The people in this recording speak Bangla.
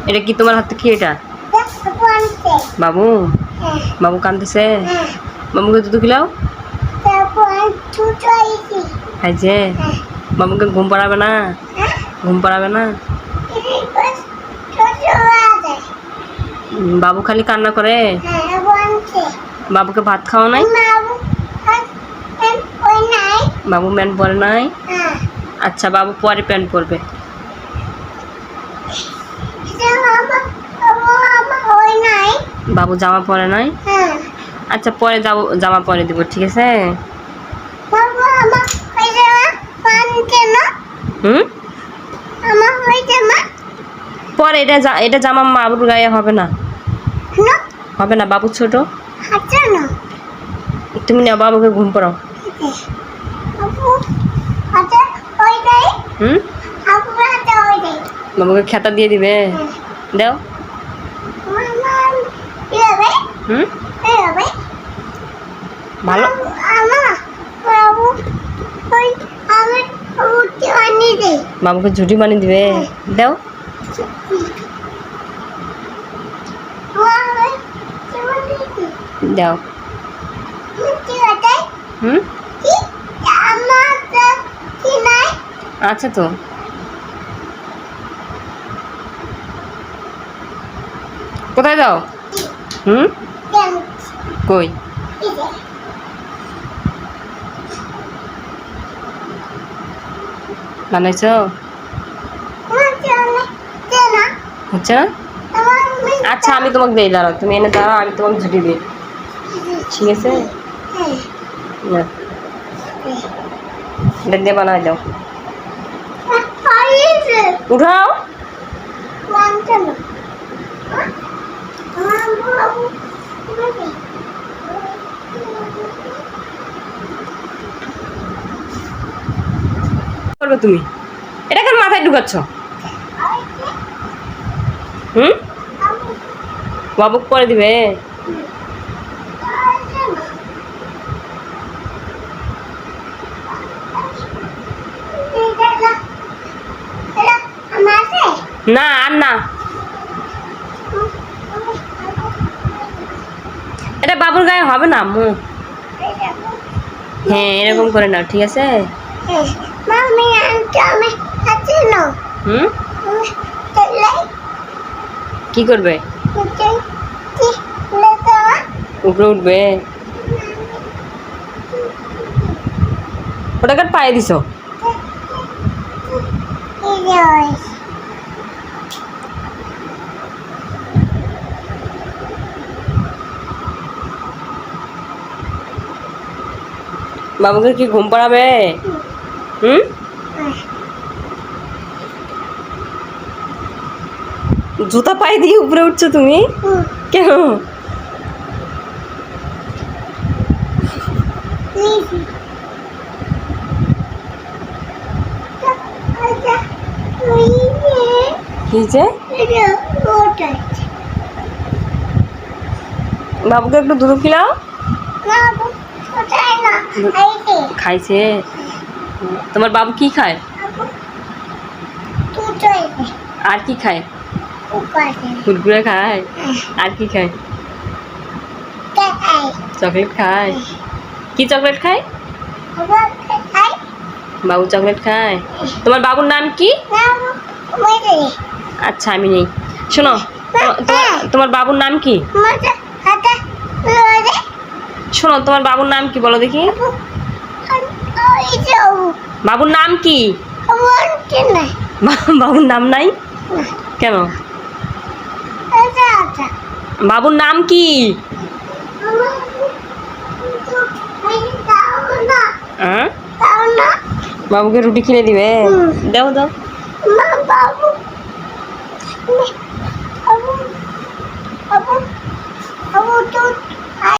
এটা কি তোমার হাতে কি এটা? বাবু বাবু কাঁদতেছে। বাবুকে দুধ খিলাও। খাইছে। বাবুকে ঘুম পাড়াবে না? ঘুম পাড়াবে না? বাবু খালি কান্না করে। বাবুকে ভাত খাওয়া নাই? বাবু প্যান্ট পরে নাই? আচ্ছা বাবু পরে প্যান্ট পরবে। বাবু জামা পরে নাই? আচ্ছা পরে জামা পরে দিব, ঠিক আছে? পরে এটা জামা বাবুর গায়ে হবে না, হবে না, বাবু ছোট। তুমি না বাবুকে ঘুম পাড়াও। বাবুকে খেতা দিয়ে দিবে। দাও। ভালো। বাবুকে ঝুটি বানিয়ে দিবে। দাও। দাও। আচ্ছা তো কোথায় যাও? কই? বানাইছ? হচ্ছে না? আচ্ছা আমি তোমাকে দিই, দাঁড়াও, তুমি এনে দাঁড়াও, আমি তোমাকে ঝুটি দিই, ঠিক আছে? এটা দিয়ে বানাই দাও। উঠাও। করবে তুমি? এটা কেন মাথায় ঢুকাচ্ছ? বাবুক পরে দিবে। না আর না, এটা বাবুর গায়ে হবে না আম্মু। হ্যাঁ এরকম করে নাও, ঠিক আছে? কি করবে? উপরে উঠবে। ওটাকে পায়ে দিছো। বাবুকে কি ঘুম পাড়াবে? জুতা পায়ে দিয়ে উপরে উঠছো তুমি? কেন? বাবুকে একটু দুধ খিলাও। খাইছে। তোমার বাবু কি খায়? আর কি খায়? কুরকুরে খায়। আর কি খায়? চকলেট খায়। কি চকলেট খায়? বাবু চকলেট খায়। তোমার বাবুর নাম কি? আচ্ছা আমি নেই। শোনো, তোমার বাবুর নাম কি? শোনো, তোমার বাবুর নাম কি বলো দেখি? বাবুর নাম কি? বাবুর নাম নাই কেন? বাবুর নাম কি? বাবুকে রুটি কিনে দিবে। দাও দাও।